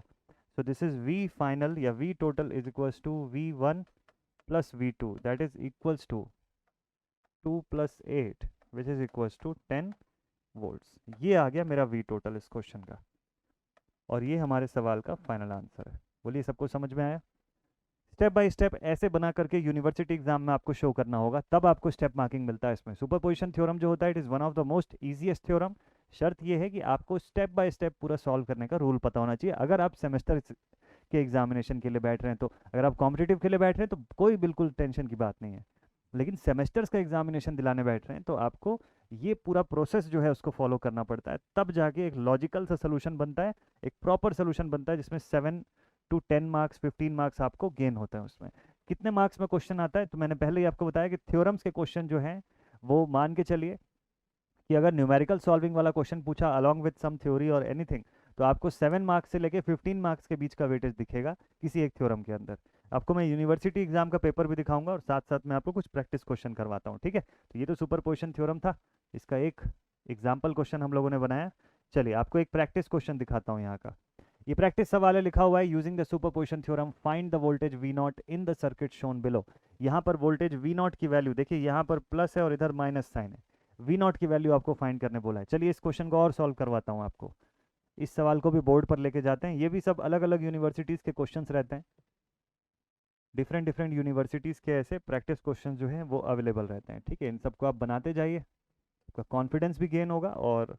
So this is V final या V total is equals to V1 plus V2, that is equals to 2 plus 8 which is equals to 10 volts. ये आ गया मेरा वी टोटल इस क्वेश्चन का, और ये हमारे सवाल का फाइनल आंसर है। बोलिए सबको समझ में आया? स्टेप बाय स्टेप ऐसे बना करके यूनिवर्सिटी एग्जाम में आपको शो करना होगा, तब आपको स्टेप मार्किंग मिलता है इसमें। सुपरपोजिशन थ्योरम जो होता है it is one of the most easiest theorem. शर्त ये है कि आपको स्टेप बाय स्टेप पूरा सॉल्व करने का रूल पता होना चाहिए। अगर आप सेमेस्टर के एग्जामिनेशन के लिए बैठ रहे हैं, तो अगर आप कॉम्पिटिटिव के लिए बैठ रहे हैं तो कोई बिल्कुल टेंशन की बात नहीं है, लेकिन सेमेस्टर्स का एग्जामिनेशन दिलाने बैठ रहे हैं तो आपको ये पूरा प्रोसेस जो है उसको फॉलो करना पड़ता है, तब जाके एक लॉजिकल सा सोल्यूशन बनता है, एक प्रॉपर सोल्यूशन बनता है जिसमें 7 to 10 मार्क्स 15 मार्क्स आपको गेन होता है। उसमें कितने मार्क्स में क्वेश्चन आता है, तो मैंने पहले ही आपको बताया कि थ्योरम्स के क्वेश्चन जो हैं वो मान के चलिए कि अगर न्यूमेरिकल सॉल्विंग वाला क्वेश्चन पूछा अलॉन्ग विद सम थ्योरी और एनीथिंग, तो आपको 7 मार्क्स से लेके 15 मार्क्स के बीच का वेटेज दिखेगा किसी एक थ्योरम के अंदर। आपको मैं यूनिवर्सिटी एग्जाम का पेपर भी दिखाऊंगा और साथ साथ मैं आपको कुछ प्रैक्टिस क्वेश्चन करवाता हूँ, ठीक है? तो ये तो सुपरपोजिशन थ्योरम था, इसका एक एग्जाम्पल क्वेश्चन हम लोगों ने बनाया। चलिए आपको एक प्रैक्टिस क्वेश्चन दिखाता हूँ यहाँ का। ये प्रैक्टिस सवाल है, लिखा हुआ है using the superposition theorem find the voltage V naught in the circuit shown below. यहाँ पर वोल्टेज वी नॉट की वैल्यू देखिए, यहाँ पर प्लस है और इधर माइनस साइन है, वी नॉट की वैल्यू आपको फाइंड करने बोला है। चलिए इस क्वेश्चन को और सॉल्व करवाता हूँ आपको। इस सवाल को भी बोर्ड पर लेके जाते हैं, ये भी सब अलग अलग यूनिवर्सिटीज़ के क्वेश्चंस रहते हैं, डिफरेंट डिफरेंट यूनिवर्सिटीज़ के ऐसे प्रैक्टिस क्वेश्चन जो हैं वो अवेलेबल रहते हैं, ठीक है? इन सबको आप बनाते जाइए, आपका कॉन्फिडेंस भी गेन होगा और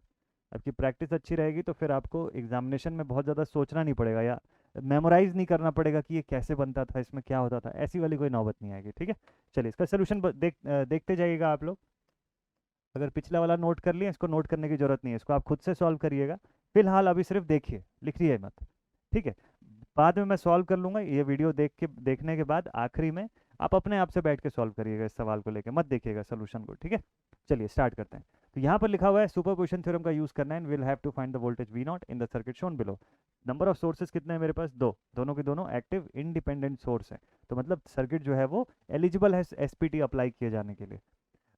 आपकी प्रैक्टिस अच्छी रहेगी, तो फिर आपको एग्जामिनेशन में बहुत ज़्यादा सोचना नहीं पड़ेगा या मेमोराइज नहीं करना पड़ेगा कि ये कैसे बनता था, इसमें क्या होता था, ऐसी वाली कोई नौबत नहीं आएगी, ठीक है? चलिए इसका सोल्यूशन देखते जाइएगा आप लोग। अगर पिछला वाला नोट कर लिया, इसको नोट करने की जरूरत नहीं है, इसको आप खुद से सॉल्व करिएगा। फिलहाल अभी सिर्फ देखिए, लिखिए मत, ठीक है? बाद में मैं सॉल्व कर लूँगा, ये वीडियो देखने के बाद आखिरी में आप अपने आप से बैठ के सॉल्व करिएगा इस सवाल को लेकर, मत देखिएगा सोल्यूशन को, ठीक है? चलिए स्टार्ट करते हैं। तो यहाँ पर लिखा हुआ है सुपरपोजिशन थ्योरम का यूज़ करना है, will have to find the voltage V naught in the circuit shown below. Number of sources कितने हैं मेरे पास? दो, दोनों के दोनों एक्टिव इंडिपेंडेंट सोर्स हैं, तो मतलब सर्किट जो है वो एलिजिबल है एसपीटी अप्लाई किए जाने के लिए।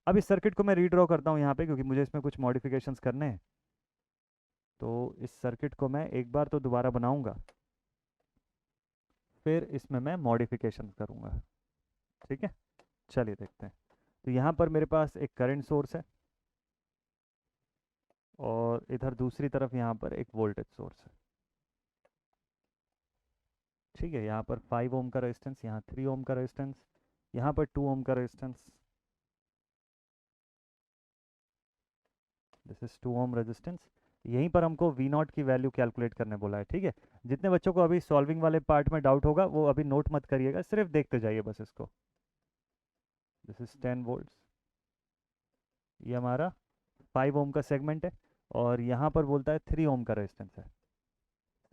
अब इस सर्किट को मैं रीड्रॉ करता हूँ यहाँ पे, क्योंकि मुझे इसमें कुछ मॉडिफिकेशंस करने हैं, तो इस सर्किट को मैं एक बार तो दोबारा बनाऊंगा, फिर इसमें मैं मॉडिफिकेशन करूंगा, ठीक है? चलिए देखते हैं। तो यहाँ पर मेरे पास एक करंट सोर्स है और इधर दूसरी तरफ यहाँ पर एक वोल्टेज सोर्स है, ठीक है? यहाँ पर 5 ओम का रेजिस्टेंस, यहाँ 3 ओम का रेजिस्टेंस, यहाँ पर 2 ओम का resistance, this is 2 ohm resistance. यहीं पर हमको वी नॉट की वैल्यू कैलकुलेट करने बोला है, ठीक है? जितने बच्चों को अभी सॉल्विंग वाले पार्ट में डाउट होगा वो अभी नोट मत करिएगा, सिर्फ देखते जाइए बस इसको। दिस इज 10 वोल्ट्स, ये हमारा 5 ओम का सेगमेंट है और यहाँ पर बोलता है 3 ओम का रेजिस्टेंस है।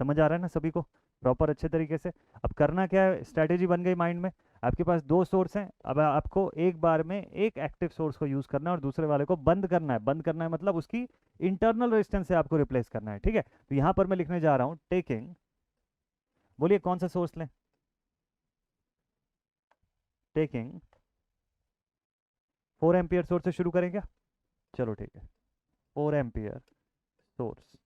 समझ आ रहा है ना सभी को प्रॉपर अच्छे तरीके से? अब करना क्या है, स्ट्रैटेजी बन गई माइंड में। आपके पास दो सोर्स हैं, अब आपको एक बार में एक एक्टिव सोर्स को यूज करना है और दूसरे वाले को बंद करना है। बंद करना है मतलब उसकी इंटरनल रेजिस्टेंस से आपको रिप्लेस करना है, ठीक है? तो यहाँ पर मैं लिखने जा रहा हूँ टेकिंग, बोलिए कौन सा सोर्स लें? टेकिंग 4 एम्पियर सोर्स से शुरू करें क्या? चलो ठीक है, 4 एम्पियर सोर्स।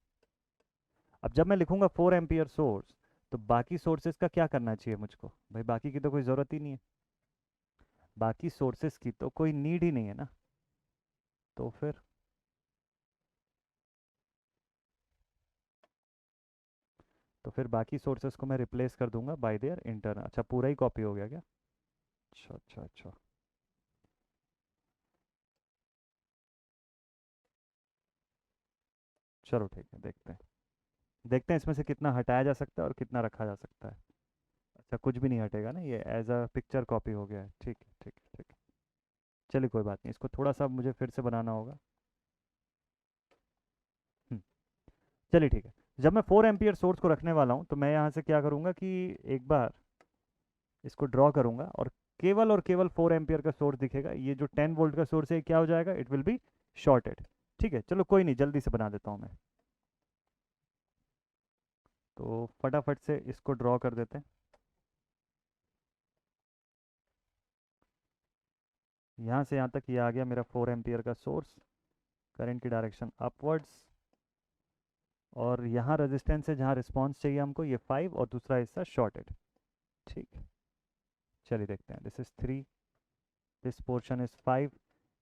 अब जब मैं लिखूंगा 4 एम्पियर सोर्स, तो बाकी सोर्सेज का क्या करना चाहिए मुझको? भाई बाकी की तो कोई ज़रूरत ही नहीं है, बाकी सोर्सेज की तो कोई नीड ही नहीं है ना, तो फिर बाकी सोर्सेज को मैं रिप्लेस कर दूंगा बाय देयर इंटरनल। अच्छा पूरा ही कॉपी हो गया क्या? अच्छा अच्छा अच्छा, चलो ठीक है, देखते हैं देखते हैं इसमें से कितना हटाया जा सकता है और कितना रखा जा सकता है। अच्छा कुछ भी नहीं हटेगा ना, ये एज अ पिक्चर कॉपी हो गया है, ठीक है ठीक है ठीक है। चलिए कोई बात नहीं, इसको थोड़ा सा मुझे फिर से बनाना होगा। हम्म, चलिए ठीक है। जब मैं 4 एम्पियर सोर्स को रखने वाला हूँ, तो मैं यहाँ से क्या करूँगा कि एक बार इसको ड्रॉ करूँगा और केवल और केवल 4 एम्पियर का सोर्स दिखेगा। ये जो 10 वोल्ट का सोर्स है क्या हो जाएगा, इट विल बी शॉर्टेड। ठीक है, चलो कोई नहीं, जल्दी से बना देता हूँ मैं। तो फटाफट से इसको ड्रॉ कर देते हैं। यहाँ से यहाँ तक ये आ गया मेरा 4 एम्पियर का सोर्स, करंट की डायरेक्शन अपवर्ड्स, और यहाँ रेजिस्टेंस है जहाँ रिस्पॉन्स चाहिए हमको, ये 5, और दूसरा हिस्सा शॉर्टेड। ठीक, चलिए देखते हैं। This is 3, this portion is 5।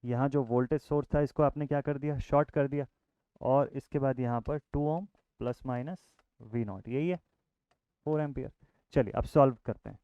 यहाँ जो वोल्टेज सोर्स था इसको आपने क्या कर दिया, शॉर्ट कर दिया, और इसके बाद यहाँ पर 2 ohm plus minus V naught, यही है 4 एम्पियर। चलिए अब सॉल्व करते हैं।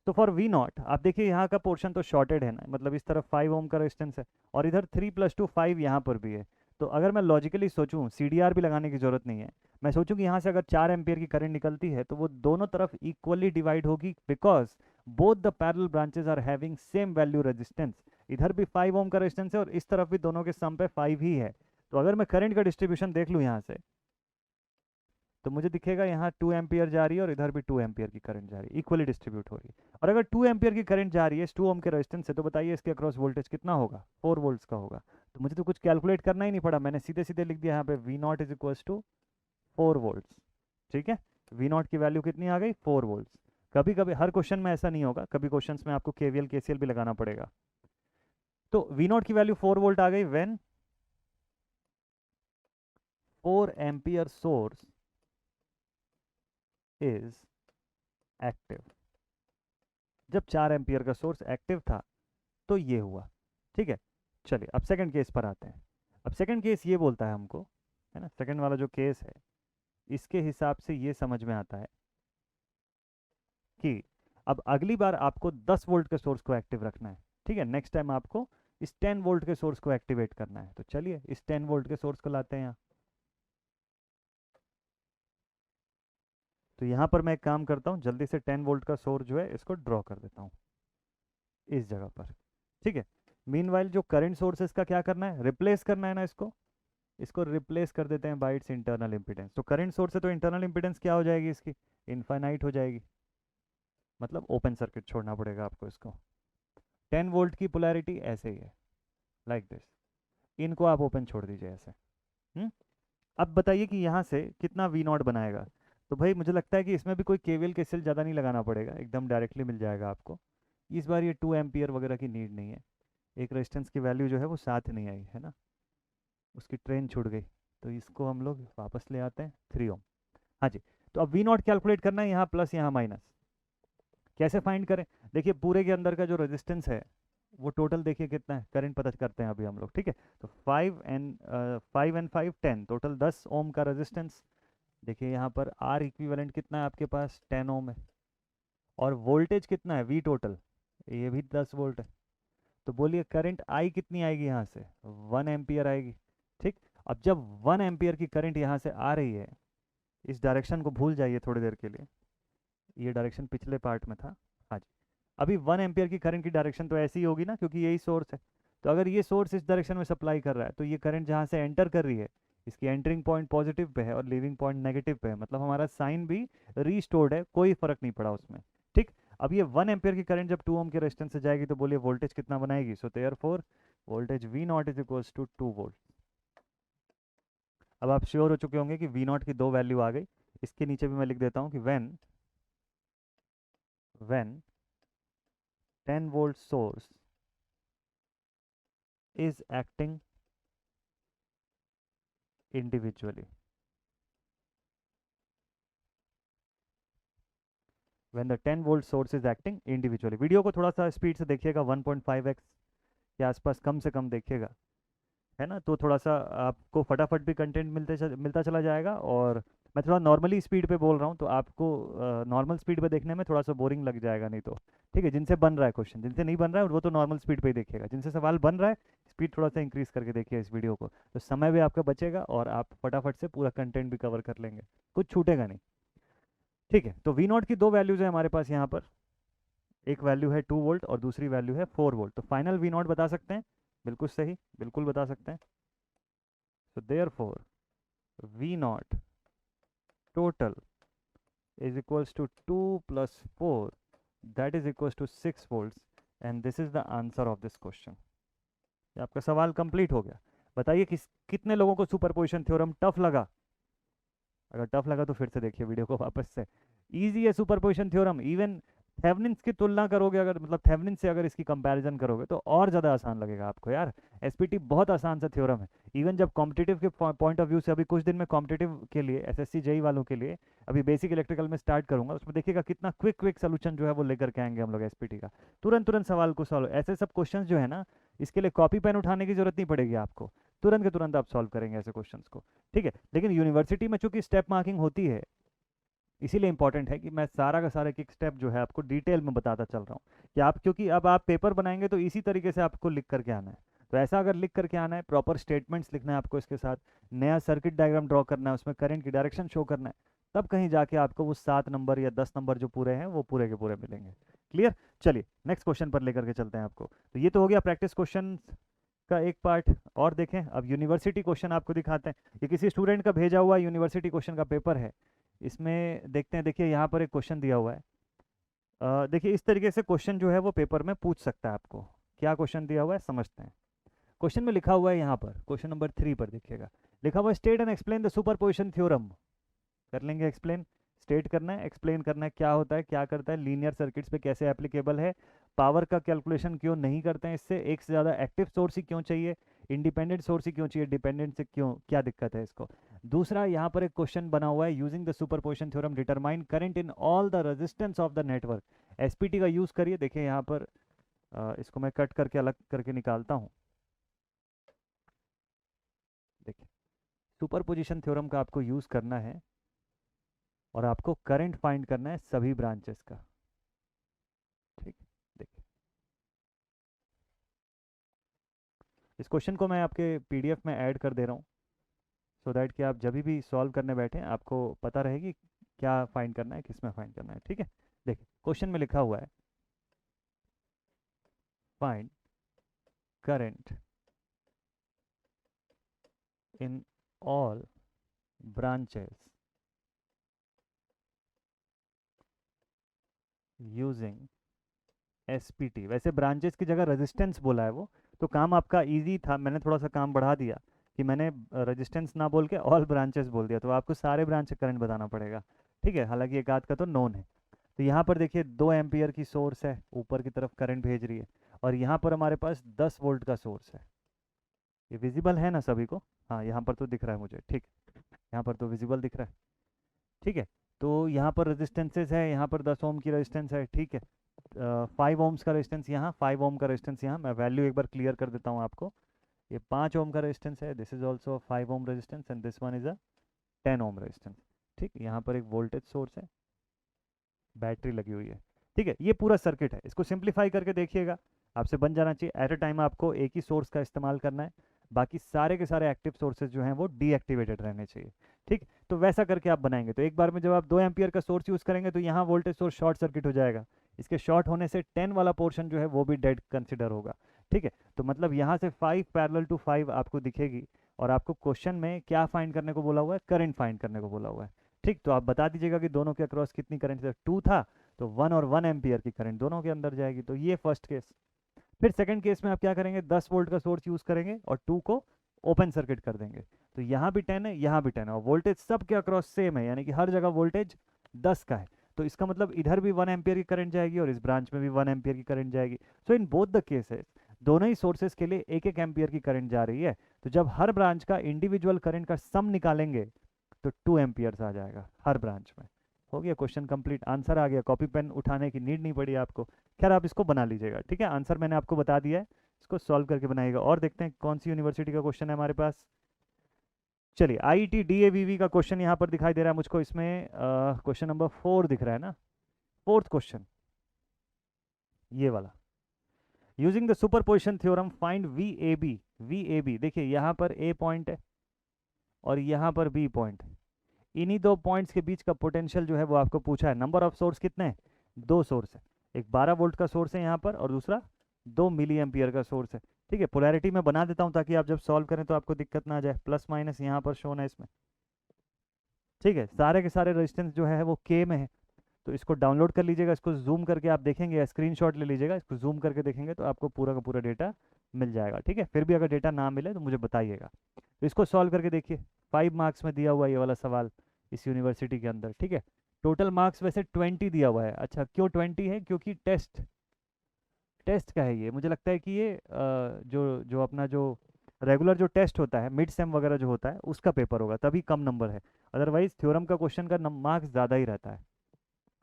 तो फॉर वी नॉट आप देखिए यहाँ का पोर्शन तो शॉर्टेड है ना, मतलब इस तरफ 5 ओम का रेजिस्टेंस है, और इधर 3 + 2 5 यहाँ पर भी है। तो अगर मैं लॉजिकली सोचूं, CDR भी लगाने की ज़रूरत नहीं है, मैं सोचूं कि यहाँ से अगर 4 एम्पियर की करंट निकलती है तो वो दोनों तरफ इक्वली डिवाइड होगी, because both the parallel branches are having same value resistance. इधर भी 5 ओम का रेजिस्टेंस है और इस तरफ भी दोनों के सम पे 5 ही है। तो अगर मैं करंट का डिस्ट्रीब्यूशन देख लूँ यहाँ से, तो मुझे दिखेगा यहाँ 2 एम्पियर जा रही है और इधर भी 2 एम्पियर की करंट जा रही है, इक्वली डिस्ट्रीब्यूट हो रही है। और अगर 2 एम्पियर की करंट जा रही है इस 2 ओम के रेजिस्टेंस से, तो बताइए इसके अक्रॉस वोल्टेज कितना होगा, 4 वोल्ट्स का होगा। तो मुझे तो कुछ कैलकुलेट करना ही नहीं पड़ा, मैंने सीधे सीधे लिख दिया यहाँ पे V naught is equals to 4 volts. ठीक है, वी नॉट की वैल्यू कितनी आ गई, 4 वोल्ट्स। कभी कभी हर क्वेश्चन में ऐसा नहीं होगा, कभी क्वेश्चन में आपको KVL KCL भी लगाना पड़ेगा। तो वी नॉट की वैल्यू 4 वोल्ट आ गई when 4 ampere source is active. जब 4 एम्पियर का सोर्स एक्टिव था तो ये हुआ। ठीक है, चलिए अब सेकंड केस पर आते हैं। अब सेकंड केस ये बोलता है हमको, है ना, सेकंड वाला जो केस है इसके हिसाब से ये समझ में आता है कि अब अगली बार आपको 10 वोल्ट के सोर्स को एक्टिव रखना है। ठीक है, नेक्स्ट टाइम आपको इस 10 वोल्ट के सोर्स को एक्टिवेट करना है। तो चलिए इस 10 वोल्ट के सोर्स को लाते हैं यहाँ। तो यहाँ पर मैं एक काम करता हूँ, जल्दी से 10 वोल्ट का सोर्स जो है इसको ड्रॉ कर देता हूँ इस जगह पर। ठीक है, मीनवाइल जो करंट सोर्सेस का क्या करना है, रिप्लेस करना है ना, इसको इसको रिप्लेस कर देते हैं बाय इट्स इंटरनल इम्पीडेंस। तो करंट सोर्स है तो इंटरनल इम्पीडेंस क्या हो जाएगी इसकी, इनफाइनाइट हो जाएगी, मतलब ओपन सर्किट छोड़ना पड़ेगा आपको इसको। 10 वोल्ट की पोलैरिटी ऐसे ही है, लाइक दिस, इनको आप ओपन छोड़ दीजिए ऐसे। अब बताइए कि यहाँ से कितना वी नॉट बनाएगा। तो भाई मुझे लगता है कि इसमें भी कोई KVL KCL ज़्यादा नहीं लगाना पड़ेगा, एकदम डायरेक्टली मिल जाएगा आपको। इस बार ये 2 एम्पियर वगैरह की नीड नहीं है। एक रेजिस्टेंस की वैल्यू जो है वो साथ नहीं आई है ना, उसकी ट्रेन छूट गई, तो इसको हम लोग वापस ले आते हैं 3 ओम। हाँ जी, तो अब वी नॉट कैलकुलेट करना है, यहाँ प्लस यहाँ माइनस। कैसे फाइंड करें, देखिए पूरे के अंदर का जो रेजिस्टेंस है वो टोटल देखिए कितना है, करंट पता करते हैं अभी हम लोग। ठीक है, तो 5 एंड 5 10, टोटल 10 ओम का रेजिस्टेंस। देखिए यहाँ पर R इक्विवेलेंट कितना है आपके पास, 10 ओम है, और वोल्टेज कितना है V टोटल, ये भी 10 वोल्ट है। तो बोलिए करंट I कितनी आएगी यहाँ से, 1 एम्पियर आएगी। ठीक, अब जब 1 एम्पियर की करंट यहाँ से आ रही है, इस डायरेक्शन को भूल जाइए थोड़ी देर के लिए, ये डायरेक्शन पिछले पार्ट में था। हाँ जी, अभी 1 एम्पियर की करंट की डायरेक्शन तो ऐसी ही होगी ना, क्योंकि यही सोर्स है। तो अगर ये सोर्स इस डायरेक्शन में सप्लाई कर रहा है, तो ये करंट जहाँ से एंटर कर रही है, इसकी एंटरिंग पॉइंट पॉजिटिव पे है और लीविंग पॉइंट नेगेटिव पे है, मतलब हमारा साइन भी रीस्टोर्ड है, कोई फर्क नहीं पड़ा उसमें। ठीक, अब ये 1 एम्पियर की करंट जब 2 ओम के रेजिस्टेंस से जाएगी तो बोलिए वोल्टेज कितना बनाएगी। So therefore voltage V naught is equals to 2 volt. अब आप श्योर हो चुके होंगे कि वी नॉट की 2 वैल्यू आ गई। इसके नीचे भी मैं लिख देता हूँ कि when 10 volt source is acting individually, when the 10 volt source is acting individually। Video को थोड़ा सा स्पीड से देखिएगा, 1.5x के आसपास कम से कम देखिएगा, है ना, तो थोड़ा सा आपको फटाफट भी कंटेंट मिलता चला जाएगा। और मैं थोड़ा नॉर्मली स्पीड पे बोल रहा हूँ, तो आपको नॉर्मल स्पीड पे देखने में थोड़ा सा बोरिंग लग जाएगा नहीं तो। ठीक है, जिनसे बन रहा है क्वेश्चन, जिनसे नहीं बन रहा है वो तो नॉर्मल स्पीड पे ही देखिएगा, जिनसे सवाल बन रहा है स्पीड थोड़ा सा इंक्रीज करके देखिए इस वीडियो को, तो समय भी आपका बचेगा और आप फटाफट से पूरा कंटेंट भी कवर कर लेंगे, कुछ छूटेगा नहीं। ठीक है, तो वी नॉट की 2 वैल्यूज है हमारे पास यहाँ पर, एक वैल्यू है 2 वोल्ट और दूसरी वैल्यू है 4 वोल्ट। तो फाइनल वी नॉट बता सकते हैं, बिल्कुल सही, बिल्कुल बता सकते हैं। So therefore V naught total is equals to 2 plus 4, that is equals to 6 volts, and this is the answer of this question. आपका सवाल कंप्लीट हो गया। बताइए कितने लोगों को सुपरपोजिशन थ्योरम टफ लगा? अगर टफ लगा तो फिर से देखिए वीडियो को वापस से। इजी है सुपरपोजिशन थ्योरम, इवन थेवेनिन्स की तुलना करोगे अगर, मतलब थेवेनिन से अगर इसकी कंपैरिजन करोगे तो और ज़्यादा आसान लगेगा आपको यार। एसपीटी बहुत आसान सा थ्योरम है। इवन जब कॉम्पिटिटिव के पॉइंट ऑफ व्यू से, अभी कुछ दिन में कॉम्पिटिटिव के लिए एसएससी जेई वालों के लिए अभी बेसिक इलेक्ट्रिकल में स्टार्ट करूंगा, उसमें देखिएगा कितना क्विक क्विक सोल्यूशन जो है वो लेकर के आएंगे हम लोग एसपीटी का। तुरंत तुरंत सवाल को सॉल्व, ऐसे सब क्वेश्चन जो है ना, इसके लिए कॉपी पेन उठाने की जरूरत नहीं पड़ेगी आपको, तुरंत के तुरंत आप सॉल्व करेंगे ऐसे क्वेश्चन को। ठीक है, लेकिन यूनिवर्सिटी में चूंकि स्टेप मार्किंग होती है, इसीलिए इंपॉर्टेंट है कि मैं सारा का सारा एक स्टेप जो है आपको डिटेल में बताता चल रहा हूँ कि आप, क्योंकि अब आप पेपर बनाएंगे तो इसी तरीके से आपको लिख करके आना है। तो ऐसा अगर लिख करके आना है, प्रॉपर स्टेटमेंट्स लिखना है आपको, इसके साथ नया सर्किट डायग्राम ड्रॉ करना है, उसमें करंट की डायरेक्शन शो करना है, तब कहीं जाके आपको वो 7 नंबर या 10 नंबर जो पूरे हैं वो पूरे के पूरे मिलेंगे। क्लियर? चलिए नेक्स्ट क्वेश्चन पर लेकर के चलते हैं आपको। तो ये तो हो गया प्रैक्टिस क्वेश्चन का एक पार्ट। और देखें, अब यूनिवर्सिटी क्वेश्चन आपको दिखाते हैं। ये किसी स्टूडेंट का भेजा हुआ यूनिवर्सिटी क्वेश्चन का पेपर है। इसमें देखते हैं, देखिए यहाँ पर एक क्वेश्चन दिया हुआ है। देखिए इस तरीके से क्वेश्चन जो है वो पेपर में पूछ सकता है आपको। क्या क्वेश्चन दिया हुआ है समझते हैं। क्वेश्चन में लिखा हुआ है यहाँ पर, क्वेश्चन नंबर 3 पर देखिएगा, लिखा हुआ है state and explain the superposition theorem. कर लेंगे एक्सप्लेन, स्टेट करना है, एक्सप्लेन करना है क्या होता है, क्या करता है, लीनियर सर्किट्स पे कैसे एप्लीकेबल है, पावर का कैलकुलेशन क्यों नहीं करते हैं इससे, एक से ज़्यादा एक्टिव सोर्स ही क्यों चाहिए, इंडिपेंडेंट सोर्स ही क्यों चाहिए, डिपेंडेंट से क्यों, क्या दिक्कत है इसको। दूसरा यहाँ पर एक क्वेश्चन बना हुआ है, using the superposition theorem determine current in all the resistance of the network. SPT का यूज़ करिए। देखिए यहाँ पर इसको मैं कट करके अलग करके निकालता हूँ। देखिए सुपरपोजिशन थ्योरम का आपको यूज़ करना है और आपको करंट फाइंड करना है सभी ब्रांचेस का। ठीक, देखिए इस क्वेश्चन को मैं आपके पीडीएफ में ऐड कर दे रहा हूँ, सो दैट कि आप जब भी सॉल्व करने बैठे आपको पता रहेगी क्या फाइंड करना है, किस में फाइंड करना है। ठीक है, देखिए क्वेश्चन में लिखा हुआ है find current in all branches using SPT. वैसे ब्रांचेस की जगह रेजिस्टेंस बोला है वो, तो काम आपका इजी था, मैंने थोड़ा सा काम बढ़ा दिया कि मैंने रेजिस्टेंस ना बोल के ऑल ब्रांचेस बोल दिया, तो आपको सारे ब्रांच से करंट बताना पड़ेगा। ठीक है, हालांकि एक आध का तो नोन है। तो यहाँ पर देखिए 2 एम्पियर की सोर्स है, ऊपर की तरफ करंट भेज रही है, और यहाँ पर हमारे पास 10 वोल्ट का सोर्स है। ये विजिबल है ना सभी को? हाँ यहाँ पर तो दिख रहा है मुझे। ठीक, यहाँ पर तो विजिबल दिख रहा है। ठीक है, तो यहाँ पर रेजिस्टेंसेज है, यहाँ पर 10 ओम की रेजिस्टेंस है। ठीक है, 5 ओम्स का रेजिस्टेंस यहाँ, 5 ओम का रेजिस्टेंस यहाँ। मैं वैल्यू एक बार क्लियर कर देता हूँ आपको। ये 5 ओम का रेजिस्टेंस है, this is also 5 ohm resistance, and this one is a 10 ohm resistance. ठीक, यहाँ पर एक वोल्टेज सोर्स है, बैटरी लगी हुई है। ठीक है, ये पूरा सर्किट है। इसको सिंप्लीफाई करके देखिएगा, आपसे बन जाना चाहिए। एट अ टाइम आपको एक ही सोर्स का इस्तेमाल करना है, बाकी सारे के सारे एक्टिव सोर्सेज जो हैं वो डीएक्टिवेटेड रहने चाहिए। ठीक, तो वैसा करके आप बनाएंगे तो एक बार में जब आप 2 एम्पियर का सोर्स यूज़ करेंगे तो यहाँ वोल्टेज सोर्स शॉर्ट सर्किट हो जाएगा। इसके शॉर्ट होने से 10 वाला पोर्शन जो है वो भी डेड कंसिडर होगा। ठीक है, तो मतलब यहाँ से 5 पैरेलल टू 5 आपको दिखेगी, और आपको क्वेश्चन में क्या फाइंड करने को बोला हुआ है? करंट फाइंड करने को बोला हुआ है। ठीक, तो आप बता दीजिएगा कि दोनों के अक्रॉस कितनी करंट है। 2 था तो 1 और 1 एम्पियर की करंट दोनों के अंदर जाएगी। तो ये फर्स्ट केस। फिर सेकंड केस में आप क्या करेंगे? 10 वोल्ट का सोर्स यूज़ करेंगे और 2 को ओपन सर्किट कर देंगे। तो यहाँ भी 10 है, यहाँ भी 10 है, और वोल्टेज सब के अक्रॉस सेम है, यानी कि हर जगह वोल्टेज 10 का है। तो इसका मतलब इधर भी 1 एम्पियर की करंट जाएगी और इस ब्रांच में भी 1 एम्पियर की करंट जाएगी। सो इन बोथ द केसेस दोनों ही सोर्सेज के लिए 1-1 एम्पियर की करंट जा रही है। तो जब हर ब्रांच का इंडिविजुअल करंट का सम निकालेंगे तो 2 एम्पियर्स आ जाएगा हर ब्रांच में। हो गया क्वेश्चन कंप्लीट, आंसर आ गया। कॉपी पेन उठाने की नीड नहीं पड़ी आपको। खैर आप इसको बना लीजिएगा। ठीक है, आंसर मैंने आपको बता दिया है, इसको सॉल्व करके बनाइएगा। और देखते हैं कौन सी यूनिवर्सिटी का क्वेश्चन है हमारे पास। चलिए आईटी डीएवीवी का क्वेश्चन यहाँ पर दिखाई दे रहा है मुझको। इसमें क्वेश्चन नंबर 4 दिख रहा है ना, फोर्थ क्वेश्चन ये वाला। Using the superposition theorem find V A B. V A B, देखिए यहाँ पर ए पॉइंट है और यहाँ पर बी पॉइंट है। इन्हीं दो पॉइंट्स के बीच का पोटेंशियल जो है वो आपको पूछा है। नंबर ऑफ सोर्स कितने हैं? 2 सोर्स है, एक 12 वोल्ट का सोर्स है यहाँ पर और दूसरा 2 मिली एम्पियर का सोर्स है। ठीक है, पोलैरिटी में बना देता हूँ ताकि आप जब सॉल्व करें तो आपको दिक्कत ना आ जाए। प्लस माइनस यहाँ पर शोन है इसमें। ठीक है, सारे के सारे रेजिस्टेंस जो है वो के में है। तो इसको डाउनलोड कर लीजिएगा, इसको जूम करके आप देखेंगे या स्क्रीनशॉट ले लीजिएगा, इसको जूम करके देखेंगे तो आपको पूरा का पूरा डेटा मिल जाएगा। ठीक है, फिर भी अगर डेटा ना मिले तो मुझे बताइएगा। तो इसको सॉल्व करके देखिए, 5 मार्क्स में दिया हुआ ये वाला सवाल इस यूनिवर्सिटी के अंदर। ठीक है, टोटल मार्क्स वैसे 20 दिया हुआ है। अच्छा, क्यों 20 है? क्योंकि टेस्ट टेस्ट का है ये। मुझे लगता है कि ये जो जो अपना जो रेगुलर जो टेस्ट होता है, मिड सेम वगैरह जो होता है, उसका पेपर होगा, तभी कम नंबर है। अदरवाइज थ्योरम का क्वेश्चन का मार्क्स ज़्यादा ही रहता है।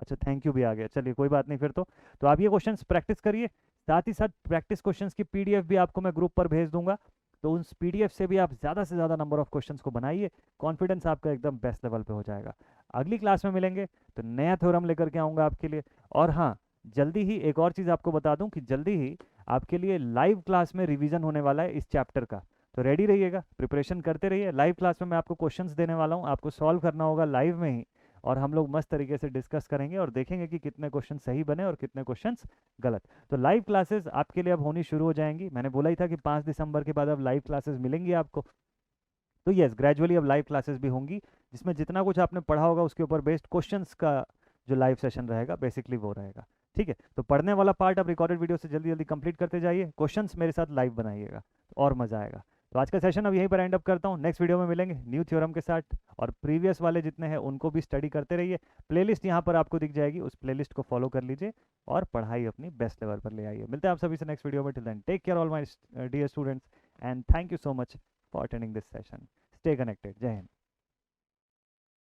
अच्छा, थैंक यू भी आ गया, चलिए कोई बात नहीं फिर तो आप ये क्वेश्चंस प्रैक्टिस करिए। साथ ही साथ प्रैक्टिस क्वेश्चंस की पीडीएफ भी आपको मैं ग्रुप पर भेज दूंगा, तो उस पीडीएफ से भी आप ज़्यादा से ज़्यादा नंबर ऑफ क्वेश्चंस को बनाइए। कॉन्फिडेंस आपका एकदम बेस्ट लेवल पे हो जाएगा। अगली क्लास में मिलेंगे तो नया थ्योरम लेकर के आऊँगा आपके लिए। और हाँ, जल्दी ही एक और चीज़ आपको बता दूं कि जल्दी ही आपके लिए लाइव क्लास में रिवीजन होने वाला है इस चैप्टर का। तो रेडी रहिएगा, प्रिपरेशन करते रहिए। लाइव क्लास में मैं आपको क्वेश्चंस देने वाला हूँ, आपको सॉल्व करना होगा लाइव में ही, और हम लोग मस्त तरीके से डिस्कस करेंगे और देखेंगे कि कितने क्वेश्चन सही बने और कितने क्वेश्चंस गलत। तो लाइव क्लासेस आपके लिए अब होनी शुरू हो जाएंगी। मैंने बोला ही था कि 5 दिसंबर के बाद अब लाइव क्लासेस मिलेंगी आपको। तो यस, ग्रेजुअली अब लाइव क्लासेस भी होंगी, जिसमें जितना कुछ आपने पढ़ा होगा उसके ऊपर बेस्ड क्वेश्चंस का जो लाइव सेशन रहेगा बेसिकली वो रहेगा। ठीक है, तो पढ़ने वाला पार्ट अब रिकॉर्डेड वीडियो से जल्दी जल्दी कंप्लीट करते जाइए, क्वेश्चंस मेरे साथ लाइव बनाइएगा तो और मज़ा आएगा। तो आज का सेशन अब यहीं पर एंड अप करता हूँ। नेक्स्ट वीडियो में मिलेंगे न्यू थ्योरम के साथ, और प्रीवियस वाले जितने हैं उनको भी स्टडी करते रहिए। प्लेलिस्ट यहाँ पर आपको दिख जाएगी, उस प्लेलिस्ट को फॉलो कर लीजिए और पढ़ाई अपनी बेस्ट लेवल पर ले आइए। मिलते हैं आप सभी से नेक्स्ट वीडियो में। Till then take care all my dear students, and thank you so much for attending this session. Stay connected. जय हिंद।